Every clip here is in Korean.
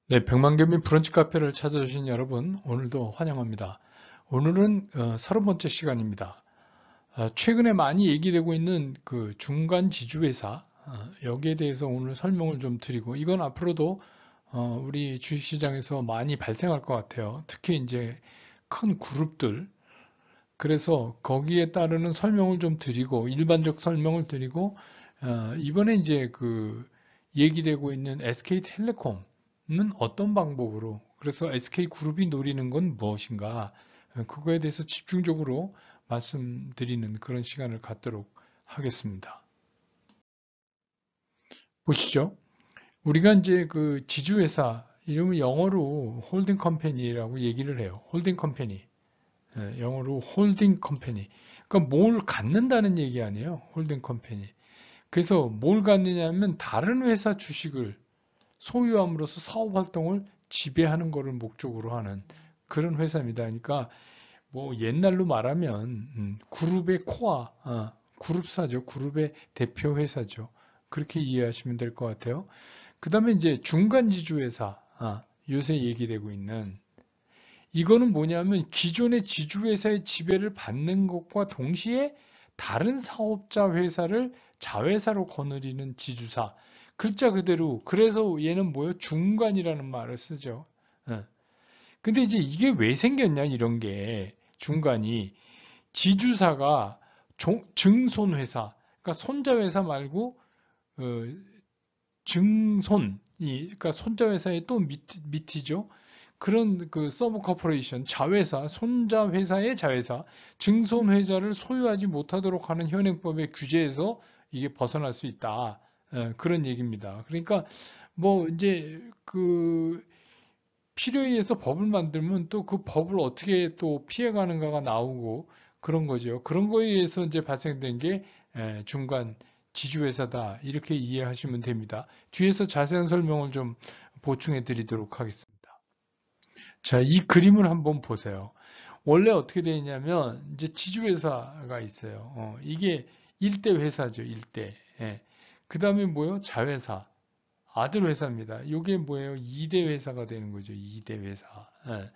네, 백만개민 브런치 카페를 찾아주신 여러분, 오늘도 환영합니다. 오늘은 30번째 시간입니다. 최근에 많이 얘기되고 있는 그 중간 지주회사, 여기에 대해서 오늘 설명을 좀 드리고, 이건 앞으로도 우리 주식시장에서 많이 발생할 것 같아요. 특히 이제 큰 그룹들, 그래서 거기에 따르는 설명을 좀 드리고, 일반적 설명을 드리고, 이번에 이제 그 얘기되고 있는 SK텔레콤은 어떤 방법으로, 그래서 SK그룹이 노리는 건 무엇인가, 그거에 대해서 집중적으로 말씀드리는 그런 시간을 갖도록 하겠습니다. 보시죠. 우리가 이제 그 지주회사, 이름은 영어로 홀딩 컴퍼니라고 얘기를 해요. 홀딩 컴퍼니. 영어로 홀딩 컴퍼니. 그러니까 뭘 갖는다는 얘기 아니에요. 홀딩 컴퍼니. 그래서 뭘 갖느냐면 다른 회사 주식을 소유함으로써 사업 활동을 지배하는 것을 목적으로 하는 그런 회사입니다. 그러니까 뭐 옛날로 말하면 그룹의 코어, 그룹사죠. 그룹의 대표 회사죠. 그렇게 이해하시면 될 것 같아요. 그 다음에 이제 중간지주 회사, 요새 얘기되고 있는 이거는 뭐냐면 기존의 지주회사의 지배를 받는 것과 동시에 다른 사업자 회사를 자회사로 거느리는 지주사. 글자 그대로 그래서 얘는 뭐예요? 중간이라는 말을 쓰죠. 예. 근데 이제 이게 왜 생겼냐 이런 게 중간이 지주사가 증손회사 그러니까 손자회사 말고 어, 증손이 그러니까 손자회사의 또 밑이죠. 그런 그 서브 커퍼레이션 자회사 손자 회사의 자회사 증손회사를 소유하지 못하도록 하는 현행법의 규제에서 이게 벗어날 수 있다. 그런 얘기입니다. 그러니까 뭐 이제 그 필요에 의해서 법을 만들면 또 그 법을 어떻게 또 피해가는가가 나오고 그런 거죠. 그런 거에 의해서 이제 발생된 게 중간 지주회사다. 이렇게 이해하시면 됩니다. 뒤에서 자세한 설명을 좀 보충해 드리도록 하겠습니다. 자, 이 그림을 한번 보세요. 원래 어떻게 되어 있냐면 이제 지주회사가 있어요. 이게 일대 회사죠. 일대. 예. 그 다음에 뭐요? 자회사. 아들 회사입니다. 이게 뭐예요? 2대 회사가 되는 거죠. 2대 회사. 예.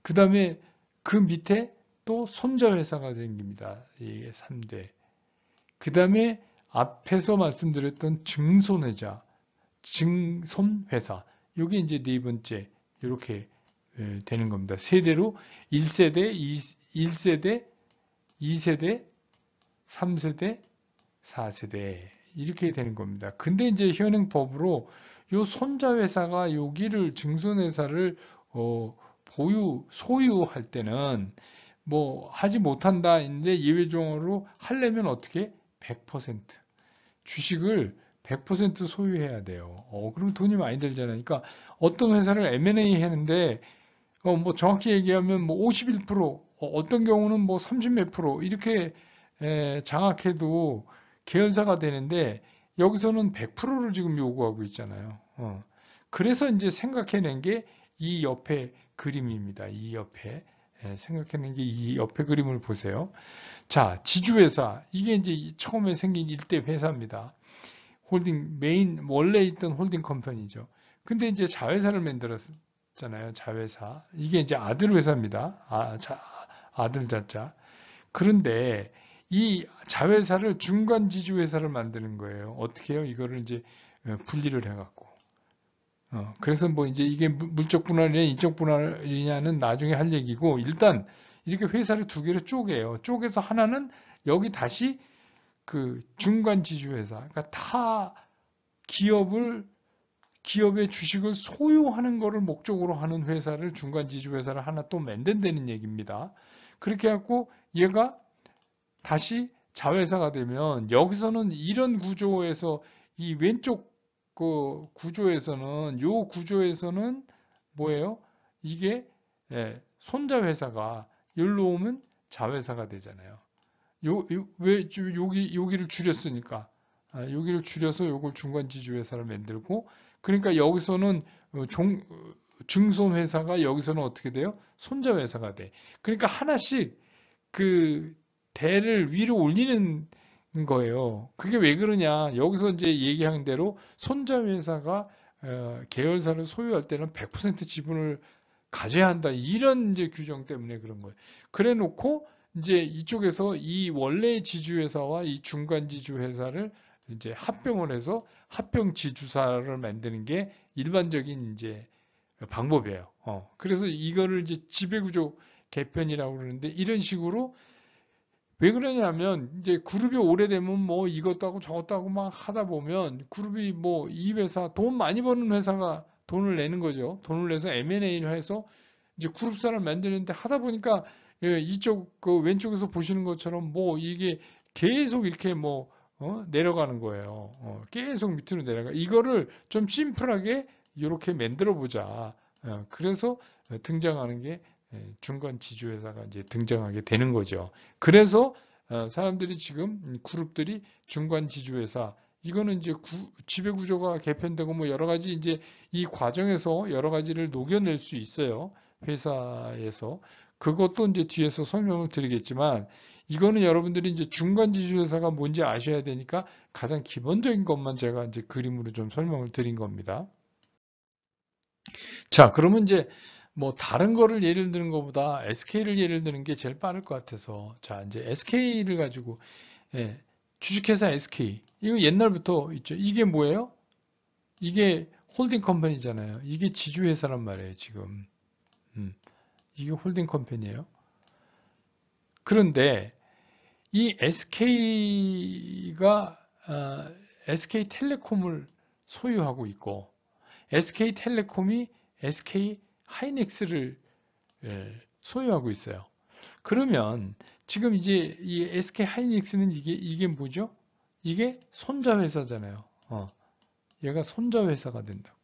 그 다음에 그 밑에 또 손자 회사가 생깁니다. 이게 3대. 그 다음에 앞에서 말씀드렸던 증손회사, 증손회사. 이게 이제 네 번째. 이렇게 되는 겁니다. 세대로 1세대, 1세대, 2세대, 3세대, 4세대. 이렇게 되는 겁니다. 근데 이제 현행법으로 요 손자 회사가 여기를 증손회사를 소유할 때는 뭐 하지 못한다 인데 예외적으로 하려면 어떻게 100% 주식을 100% 소유해야 돼요. 그럼 돈이 많이 들잖아요. 그러니까 어떤 회사를 M&A 하는데 뭐 정확히 얘기하면 뭐 51%, 어떤 경우는 뭐 30 몇 프로 이렇게 장악해도 계열사가 되는데 여기서는 100%를 지금 요구하고 있잖아요. 그래서 이제 생각해낸 게 이 옆에 그림입니다. 이 옆에 생각해낸 게 이 옆에 그림을 보세요. 자, 지주회사 이게 이제 처음에 생긴 일대 회사입니다. 홀딩 메인 원래 있던 홀딩 컴퍼니죠. 근데 이제 자회사를 만들었잖아요. 자회사. 이게 이제 아들 회사입니다. 아들 자자. 그런데 이 자회사를 중간 지주 회사를 만드는 거예요. 어떻게 해요? 이거를 이제 분리를 해갖고. 그래서 뭐 이제 이게 물적 분할이냐 인적 분할이냐는 나중에 할 얘기고 일단 이렇게 회사를 두 개로 쪼개요. 쪼개서 하나는 여기 다시 그 중간 지주 회사. 그러니까 타 기업의 주식을 소유하는 것을 목적으로 하는 회사를 중간 지주 회사를 하나 또 만든다는 얘기입니다. 그렇게 해갖고 얘가 다시 자회사가 되면 여기서는 이런 구조에서 이 왼쪽 그 구조에서는 요 구조에서는 뭐예요? 이게 손자 회사가 여기로 오면 자회사가 되잖아요. 왜 여기를 줄였으니까 여기를 줄여서 요걸 중간 지주 회사를 만들고 그러니까 여기서는 증손 회사가 여기서는 어떻게 돼요? 손자 회사가 돼. 그러니까 하나씩 그 대를 위로 올리는 거예요. 그게 왜 그러냐? 여기서 이제 얘기한 대로 손자 회사가 계열사를 소유할 때는 100% 지분을 가져야 한다. 이런 이제 규정 때문에 그런 거예요. 그래 놓고 이제 이쪽에서 이 원래 지주회사와 이 중간 지주회사를 이제 합병을 해서 합병 지주사를 만드는 게 일반적인 이제 방법이에요. 그래서 이거를 이제 지배구조 개편이라고 그러는데 이런 식으로 왜 그러냐면 이제 그룹이 오래되면 뭐 이것도 하고 저것도 하고 막 하다 보면 그룹이 뭐 이 회사 돈 많이 버는 회사가 돈을 내는 거죠. 돈을 내서 M&A를 해서 이제 그룹사를 만드는데 하다 보니까 이쪽 그 왼쪽에서 보시는 것처럼 뭐 이게 계속 이렇게 뭐 내려가는 거예요. 계속 밑으로 내려가. 이거를 좀 심플하게 이렇게 만들어 보자. 그래서 등장하는 게 중간 지주회사가 이제 등장하게 되는 거죠. 그래서 사람들이 지금 그룹들이 중간 지주회사 이거는 이제 지배 구조가 개편되고 뭐 여러 가지 이제 이 과정에서 여러 가지를 녹여낼 수 있어요. 회사에서 그것도 이제 뒤에서 설명을 드리겠지만 이거는 여러분들이 이제 중간 지주회사가 뭔지 아셔야 되니까 가장 기본적인 것만 제가 이제 그림으로 좀 설명을 드린 겁니다. 자, 그러면 이제 뭐 다른 거를 예를 드는 것보다 SK를 예를 드는 게 제일 빠를 것 같아서 자, 이제 SK를 가지고 예, 주식회사 SK 이거 옛날부터 있죠. 이게 뭐예요? 이게 홀딩 컴퍼니잖아요. 이게 지주회사란 말이에요, 지금. 이게 홀딩 컴퍼니예요. 그런데 이 SK가 SK텔레콤을 소유하고 있고 SK텔레콤이 SK하이닉스를 소유하고 있어요. 그러면 지금 이제 이 SK하이닉스는 이게 뭐죠? 이게 손자 회사잖아요. 얘가 손자 회사가 된다.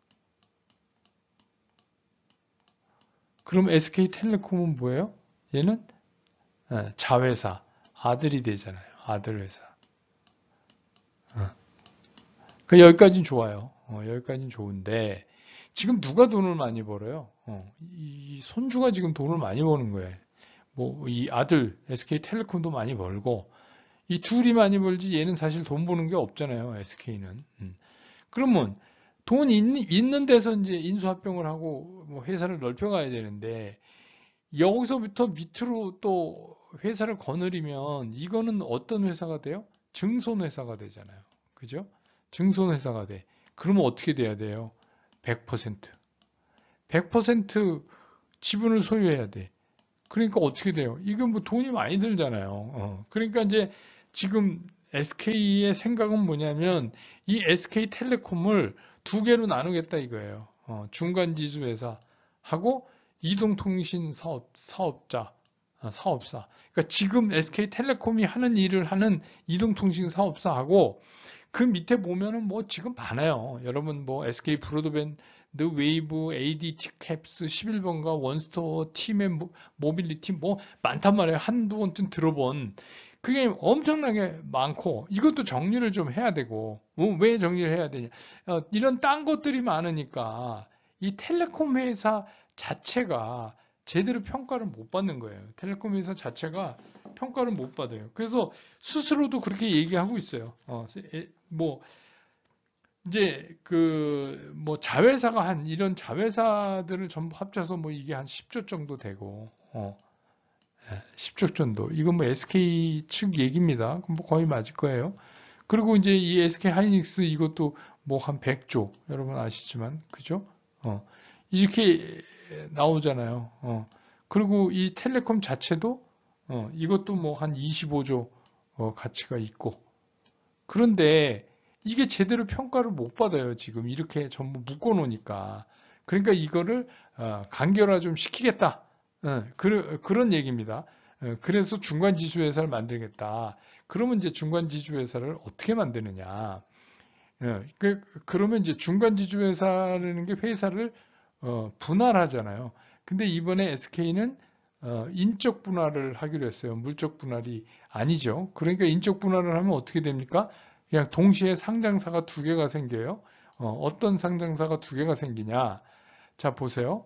그럼 SK텔레콤은 뭐예요? 얘는 자회사, 아들이 되잖아요. 아들 회사. 그 여기까지는 좋아요. 여기까지는 좋은데 지금 누가 돈을 많이 벌어요? 이 손주가 지금 돈을 많이 버는 거예요. 뭐 이 아들 SK텔레콤도 많이 벌고 이 둘이 많이 벌지 얘는 사실 돈 버는 게 없잖아요. SK는. 그러면 돈 있는 데서 이제 인수합병을 하고 뭐 회사를 넓혀가야 되는데 여기서부터 밑으로 또 회사를 거느리면 이거는 어떤 회사가 돼요? 증손회사가 되잖아요. 그죠? 증손회사가 돼. 그러면 어떻게 돼야 돼요? 100%. 100% 지분을 소유해야 돼. 그러니까 어떻게 돼요? 이건 뭐 돈이 많이 들잖아요. 그러니까 이제 지금 SK의 생각은 뭐냐면 이 SK텔레콤을 두 개로 나누겠다 이거예요. 중간지주 회사하고 이동통신 사업사. 그러니까 지금 SK텔레콤이 하는 일을 하는 이동통신 사업사하고 그 밑에 보면은 뭐 지금 많아요. 여러분 뭐 SK 브로드밴드, 웨이브, ADT 캡스, 11번가, 원스토어, 팀앤 모빌리티 뭐 많단 말이에요. 한두 번쯤 들어본 그게 엄청나게 많고 이것도 정리를 좀 해야 되고 왜 정리를 해야 되냐? 이런 딴 것들이 많으니까 이 텔레콤 회사 자체가 제대로 평가를 못 받는 거예요. 텔레콤 회사 자체가 평가를 못 받아요. 그래서 스스로도 그렇게 얘기하고 있어요. 뭐 이제 그 뭐 자회사가 한 이런 자회사들을 전부 합쳐서 뭐 이게 한 10조 정도 되고 10조 정도. 이건 뭐 SK 측 얘기입니다. 그럼 뭐 거의 맞을 거예요. 그리고 이제 이 SK 하이닉스 이것도 뭐 한 100조 여러분 아시지만 그죠? 이렇게 나오잖아요. 그리고 이 텔레콤 자체도 이것도 뭐 한 25조 가치가 있고 그런데 이게 제대로 평가를 못 받아요. 지금 이렇게 전부 묶어 놓으니까. 그러니까 이거를 간결화 좀 시키겠다. 그런 얘기입니다. 그래서 중간지주회사를 만들겠다. 그러면 이제 중간지주회사를 어떻게 만드느냐. 그러면 이제 중간지주회사라는 게 회사를 분할하잖아요. 근데 이번에 SK는 인적 분할을 하기로 했어요. 물적 분할이 아니죠. 그러니까 인적 분할을 하면 어떻게 됩니까? 그냥 동시에 상장사가 두 개가 생겨요. 어떤 상장사가 두 개가 생기냐? 자, 보세요.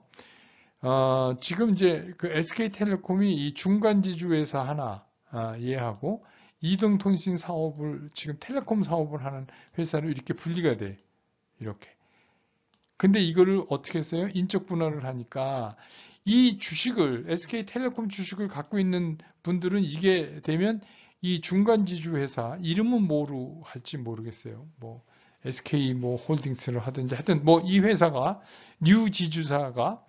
지금 이제 그 SK텔레콤이 이 중간지주회사 하나 얘하고 이동통신 사업을 지금 텔레콤 사업을 하는 회사로 이렇게 분리가 돼. 이렇게. 근데 이거를 어떻게 했어요? 인적 분할을 하니까 이 주식을 SK텔레콤 주식을 갖고 있는 분들은 이게 되면 이 중간 지주 회사 이름은 뭐로 할지 모르겠어요. 뭐 SK 뭐 홀딩스를 하든지 하여튼 뭐 이 회사가 뉴 지주사가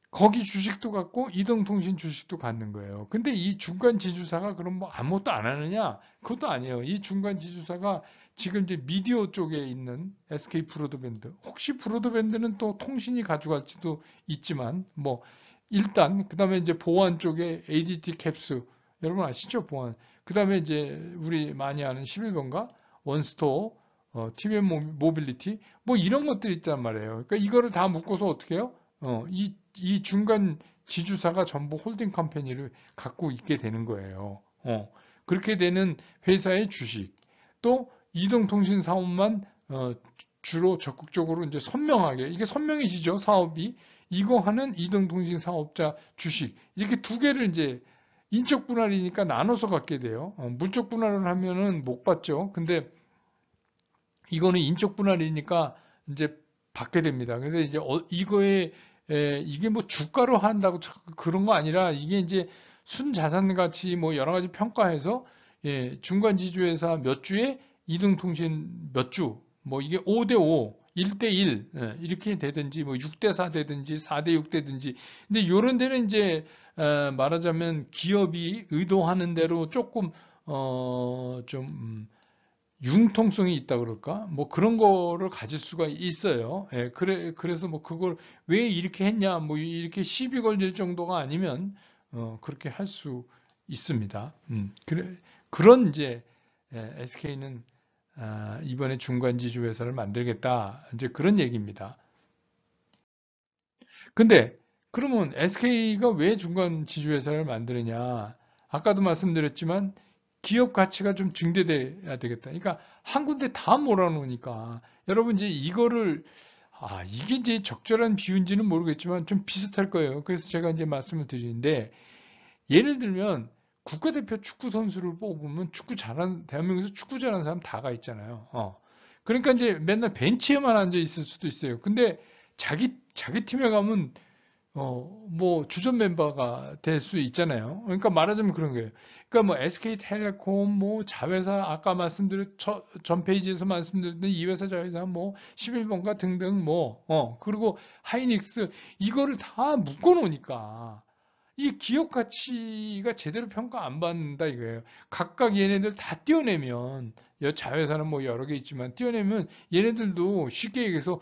거기 주식도 갖고 이동통신 주식도 갖는 거예요. 근데 이 중간 지주사가 그럼 뭐 아무것도 안 하느냐? 그것도 아니에요. 이 중간 지주사가 지금 이제 미디어 쪽에 있는 SK 브로드밴드. 혹시 브로드밴드는 또 통신이 가져갈지도 있지만 뭐 일단 그다음에 이제 보안 쪽에 ADT 캡스 여러분 아시죠? 보안. 그다음에 이제 우리 많이 아는 11번가 원스토어 TVN 모빌리티 뭐 이런 것들이 있단 말이에요. 그러니까 이거를 다 묶어서 어떻게 해요? 이 중간 지주사가 전부 홀딩 컴퍼니를 갖고 있게 되는 거예요. 그렇게 되는 회사의 주식. 또 이동통신 사업만 주로 적극적으로 이제 선명하게 이게 선명해지죠 사업이 이거 하는 이동통신 사업자 주식 이렇게 두 개를 이제 인적 분할이니까 나눠서 갖게 돼요. 물적 분할을 하면은 못 받죠. 근데 이거는 인적 분할이니까 이제 받게 됩니다. 근데 이제 이거에 이게 뭐 주가로 한다고 그런 거 아니라 이게 이제 순자산 가치 뭐 여러 가지 평가해서 중간 지주회사 몇 주에 이동통신 몇 주, 뭐 이게 5대 5, 1대 1 이렇게 되든지 뭐 6대 4 되든지 4대 6 되든지 근데 이런 데는 이제 말하자면 기업이 의도하는 대로 조금 좀 융통성이 있다 그럴까? 뭐 그런 거를 가질 수가 있어요. 그래서 뭐 그걸 왜 이렇게 했냐, 뭐 이렇게 시비 걸릴 정도가 아니면, 그렇게 할 수 있습니다. 그런 이제, SK는, 이번에 중간지주 회사를 만들겠다. 이제 그런 얘기입니다. 근데, 그러면 SK가 왜 중간지주 회사를 만드느냐? 아까도 말씀드렸지만, 기업 가치가 좀 증대돼야 되겠다. 그러니까 한 군데 다 몰아놓으니까 여러분 이제 이거를 이게 이제 적절한 비유인지는 모르겠지만 좀 비슷할 거예요. 그래서 제가 이제 말씀을 드리는데 예를 들면 국가대표 축구 선수를 뽑으면 축구 잘하는 대한민국에서 축구 잘하는 사람 다가 있잖아요. 그러니까 이제 맨날 벤치에만 앉아 있을 수도 있어요. 근데 자기 팀에 가면 뭐 주전 멤버가 될 수 있잖아요. 그러니까 말하자면 그런 거예요. 그러니까 뭐 SK텔레콤, 뭐 자회사 아까 말씀드린 전 페이지에서 말씀드렸던 이 회사 저 회사 뭐 11번가 등등 뭐 그리고 하이닉스 이거를 다 묶어 놓으니까 이 기업 가치가 제대로 평가 안 받는다 이거예요. 각각 얘네들 다 떼어내면 자회사는 뭐 여러 개 있지만 떼어내면 얘네들도 쉽게 얘기해서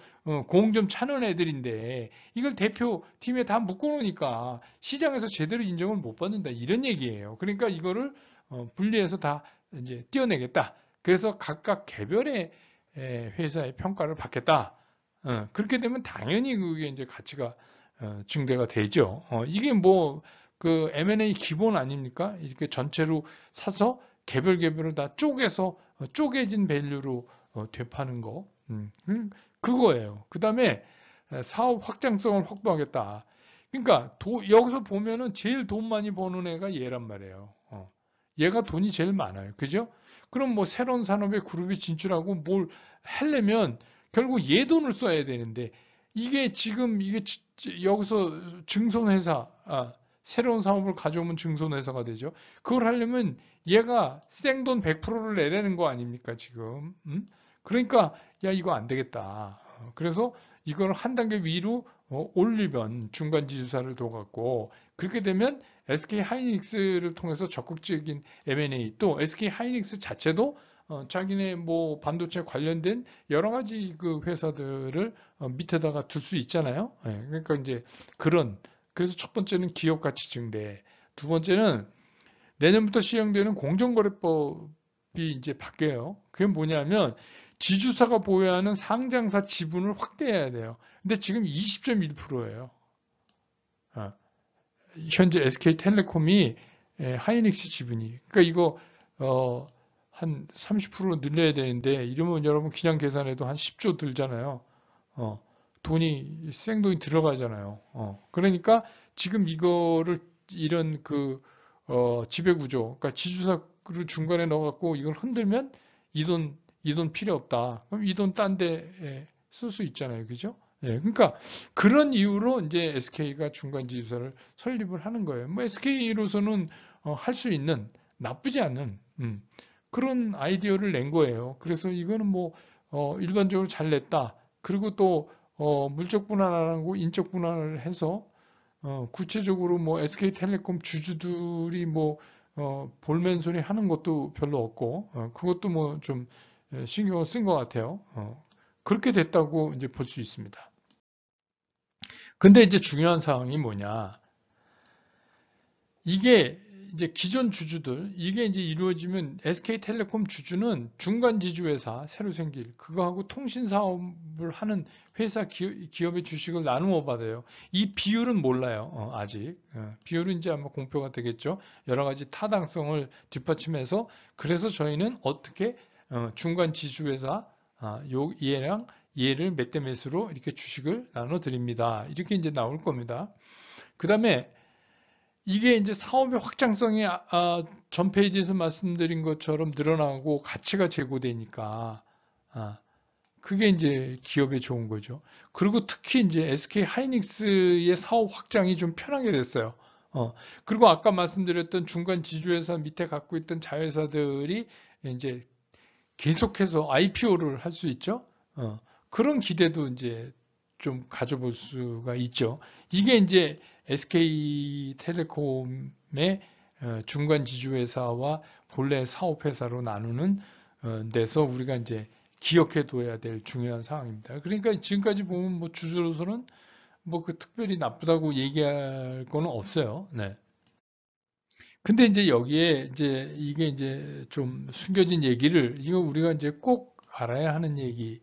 공점 차는 애들인데 이걸 대표 팀에 다 묶어놓으니까 시장에서 제대로 인정을 못 받는다 이런 얘기예요. 그러니까 이거를 분리해서 다 이제 떼어내겠다. 그래서 각각 개별의 회사의 평가를 받겠다. 그렇게 되면 당연히 그게 이제 가치가 증대가 되죠. 이게 뭐 그 M&A 기본 아닙니까? 이렇게 전체로 사서 개별을 다 쪼개서 쪼개진 밸류로 되파는 거. 그거예요. 그 다음에 사업 확장성을 확보하겠다. 그러니까 여기서 보면은 제일 돈 많이 버는 애가 얘란 말이에요. 얘가 돈이 제일 많아요. 그죠? 그럼 뭐 새로운 산업에 그룹이 진출하고 뭘 하려면 결국 얘 돈을 써야 되는데 이게 지금 이게 여기서 증손회사, 새로운 사업을 가져오면 증손회사가 되죠. 그걸 하려면 얘가 생돈 100%를 내라는 거 아닙니까, 지금? 그러니까, 야, 이거 안 되겠다. 그래서 이걸 한 단계 위로 올리면 중간 지주사를 둬갖고, 그렇게 되면 SK 하이닉스를 통해서 적극적인 M&A, 또 SK 하이닉스 자체도 자기네 뭐 반도체 관련된 여러 가지 그 회사들을 밑에다가 둘 수 있잖아요. 그러니까 이제 그래서 첫 번째는 기업 가치 증대, 두 번째는 내년부터 시행되는 공정거래법이 이제 바뀌어요. 그게 뭐냐면 지주사가 보유하는 상장사 지분을 확대해야 돼요. 근데 지금 20.1%예요. 현재 SK텔레콤이 하이닉스 지분이. 그러니까 이거 한 30% 늘려야 되는데 이러면 여러분 그냥 계산해도 한 10조 들잖아요. 생돈이 들어가잖아요. 그러니까 지금 이거를 이런 그 지배구조, 그러니까 지주사를 중간에 넣어갖고 이걸 흔들면 이 돈 필요 없다. 그럼 이 돈 딴 데 쓸 수 있잖아요. 그죠? 예, 그러니까 그런 이유로 이제 SK가 중간 지주사를 설립을 하는 거예요. 뭐 SK로서는 할 수 있는 나쁘지 않은 그런 아이디어를 낸 거예요. 그래서 이거는 뭐 일반적으로 잘 냈다. 그리고 또 물적 분할하고 인적 분할을 해서 구체적으로 뭐 SK텔레콤 주주들이 뭐 볼멘 소리 하는 것도 별로 없고 그것도 뭐 좀 신경을 쓴 것 같아요. 그렇게 됐다고 이제 볼 수 있습니다. 근데 이제 중요한 사항이 뭐냐? 이게 이제 기존 주주들 이게 이제 이루어지면 SK텔레콤 주주는 중간 지주회사 새로 생길 그거하고 통신 사업을 하는 회사 기업의 주식을 나누어 받아요. 이 비율은 몰라요. 아직. 비율은 이제 아마 공표가 되겠죠. 여러 가지 타당성을 뒷받침해서 그래서 저희는 어떻게 중간 지주회사 얘랑 얘를 몇 대 몇으로 이렇게 주식을 나눠 드립니다. 이렇게 이제 나올 겁니다. 그다음에 이게 이제 사업의 확장성이 전 페이지에서 말씀드린 것처럼 늘어나고 가치가 제고되니까 그게 이제 기업에 좋은 거죠. 그리고 특히 이제 SK 하이닉스의 사업 확장이 좀 편하게 됐어요. 그리고 아까 말씀드렸던 중간 지주회사 밑에 갖고 있던 자회사들이 이제 계속해서 IPO를 할 수 있죠. 그런 기대도 이제 좀 가져볼 수가 있죠. 이게 이제 SK텔레콤의 중간 지주회사와 본래 사업회사로 나누는 데서 우리가 이제 기억해 둬야 될 중요한 사항입니다. 그러니까 지금까지 보면 뭐 주주로서는 뭐 그 특별히 나쁘다고 얘기할 거는 없어요. 네. 근데 이제 여기에 이제 이게 이제 좀 숨겨진 얘기를 이거 우리가 이제 꼭 알아야 하는 얘기.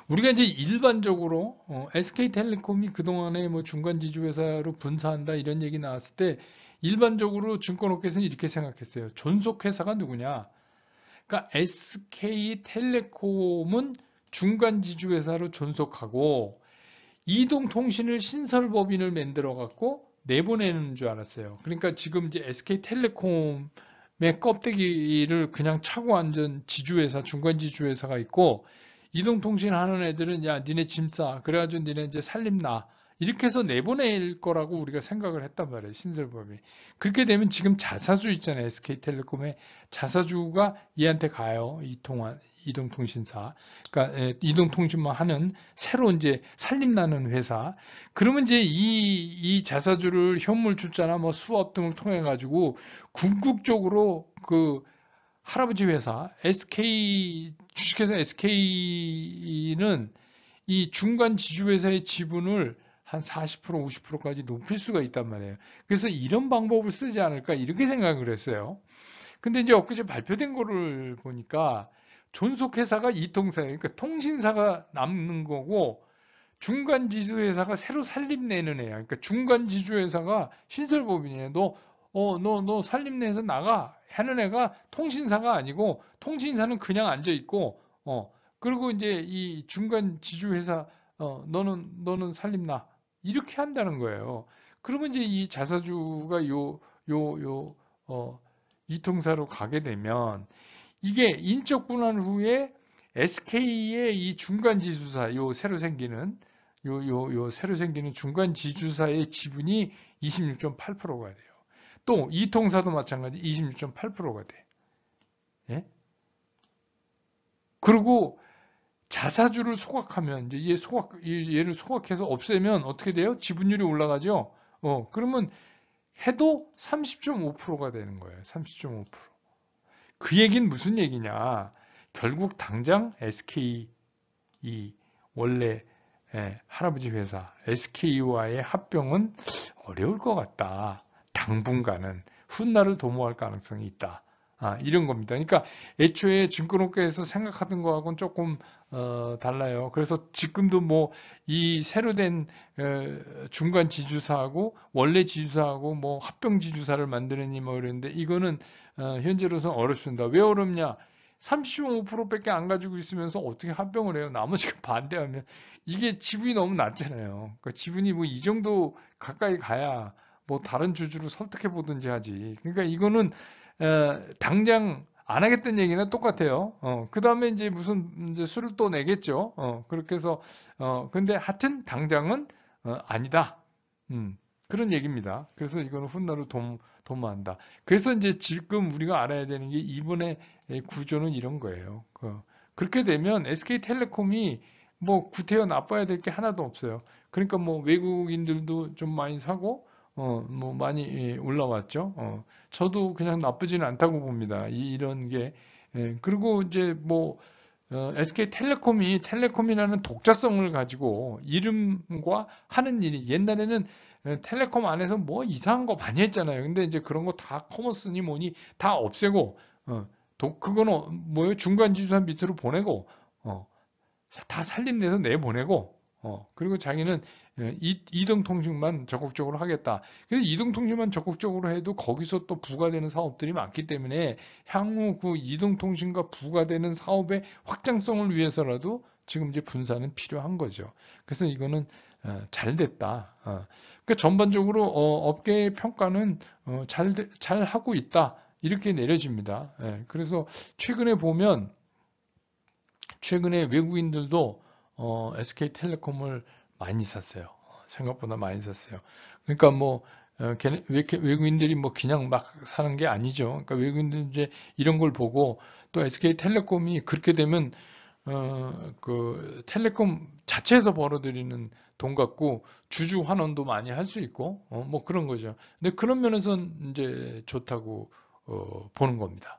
우리가 이제 일반적으로 SK텔레콤이 그동안에 뭐 중간 지주회사로 분사한다 이런 얘기 나왔을 때 일반적으로 증권업계에서는 이렇게 생각했어요. 존속회사가 누구냐? 그러니까 SK텔레콤은 중간 지주회사로 존속하고 이동통신을 신설법인을 만들어 갖고 내보내는 줄 알았어요. 그러니까 지금 이제 SK텔레콤의 껍데기를 그냥 차고 앉은 지주회사, 중간 지주회사가 있고 이동통신 하는 애들은 야, 니네 짐 싸. 그래가지고 니네 이제 살림나. 이렇게 해서 내보낼 거라고 우리가 생각을 했단 말이에요. 신설법이. 그렇게 되면 지금 자사주 있잖아요. SK텔레콤의 자사주가 얘한테 가요. 이동통신사. 그러니까 이동통신만 하는 새로 이제 살림나는 회사. 그러면 이제 이 자사주를 현물 출자나 뭐 수업 등을 통해 가지고 궁극적으로 그 할아버지 회사 주식회사 SK는 이 중간 지주회사의 지분을 한 40%, 50%까지 높일 수가 있단 말이에요. 그래서 이런 방법을 쓰지 않을까 이렇게 생각을 했어요. 근데 이제 엊그제 발표된 거를 보니까 존속회사가 이통사예요. 그러니까 통신사가 남는 거고 중간 지주회사가 새로 살림내는 애야. 그러니까 중간 지주회사가 신설법인이에요. 너 살림내에서 나가 하는 애가 통신사가 아니고 통신사는 그냥 앉아 있고 그리고 이제 이 중간 지주회사 너는 살림나 이렇게 한다는 거예요. 그러면 이제 이 자사주가 이통사로 가게 되면 이게 인적 분할 후에 SK의 이 중간 지주사 새로 생기는 중간 지주사의 지분이 26.8%가 돼요. 또 이통사도 마찬가지 26.8%가 돼. 예? 그리고 자사주를 소각하면 이제 얘를 소각해서 없애면 어떻게 돼요? 지분율이 올라가죠. 그러면 해도 30.5%가 되는 거예요. 30.5%. 그 얘기는 무슨 얘기냐? 결국 당장 SK 이 원래 할아버지 회사 SK와의 합병은 어려울 것 같다. 당분간은 훗날을 도모할 가능성이 있다. 이런 겁니다. 그러니까 애초에 증권업계에서 생각하던 거하고는 조금 달라요. 그래서 지금도 뭐 이 새로 된 중간 지주사하고 원래 지주사하고 뭐 합병 지주사를 만드느니 뭐 이러는데 이거는 현재로서는 어렵습니다. 왜 어렵냐? 30.5%밖에 안 가지고 있으면서 어떻게 합병을 해요? 나머지가 반대하면 이게 지분이 너무 낮잖아요. 그러니까 지분이 뭐 이 정도 가까이 가야 뭐 다른 주주를 설득해 보든지 하지. 그러니까 이거는 당장 안 하겠다는 얘기는 똑같아요. 그 다음에 이제 무슨 이제 수를 또 내겠죠. 그렇게 해서 근데 하여튼 당장은 아니다. 그런 얘기입니다. 그래서 이거는 훗날로 도모한다. 그래서 이제 지금 우리가 알아야 되는 게 이번에 구조는 이런 거예요. 그렇게 되면 SK텔레콤이 뭐 구태여 나빠야 될 게 하나도 없어요. 그러니까 뭐 외국인들도 좀 많이 사고 뭐 많이 올라왔죠. 저도 그냥 나쁘지는 않다고 봅니다. 이런 게 그리고 이제 뭐 SK텔레콤이 텔레콤이라는 독자성을 가지고 이름과 하는 일이 옛날에는 텔레콤 안에서 뭐 이상한 거 많이 했잖아요. 근데 이제 그런 거 다 커머스니 뭐니 다 없애고 그거는 뭐예요? 중간 지주사 밑으로 보내고 어, 다 살림내서 내보내고 그리고 자기는 이동통신만 적극적으로 하겠다. 그래서 이동통신만 적극적으로 해도 거기서 또 부과되는 사업들이 많기 때문에 향후 그 이동통신과 부과되는 사업의 확장성을 위해서라도 지금 이제 분산은 필요한 거죠. 그래서 이거는 잘 됐다. 그러니까 전반적으로 업계의 평가는 잘 하고 있다. 이렇게 내려집니다. 예, 그래서 최근에 보면 최근에 외국인들도 SK텔레콤을 많이 샀어요. 생각보다 많이 샀어요. 그러니까 뭐 외국인들이 뭐 그냥 막 사는 게 아니죠. 그러니까 외국인들 이제 이런 걸 보고 또 SK텔레콤이 그렇게 되면 그 텔레콤 자체에서 벌어들이는 돈 갖고 주주 환원도 많이 할 수 있고 뭐 그런 거죠. 근데 그런 면에서는 이제 좋다고 보는 겁니다.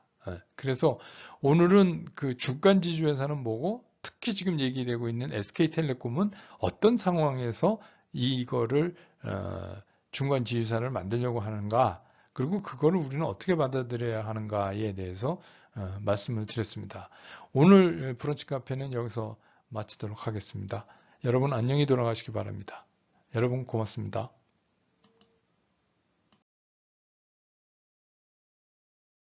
그래서 오늘은 그 주간 지주 회사는 뭐고 특히 지금 얘기되고 있는 SK텔레콤은 어떤 상황에서 이거를 중간 지주사를 만들려고 하는가 그리고 그거를 우리는 어떻게 받아들여야 하는가에 대해서 말씀을 드렸습니다. 오늘 브런치 카페는 여기서 마치도록 하겠습니다. 여러분 안녕히 돌아가시기 바랍니다. 여러분 고맙습니다.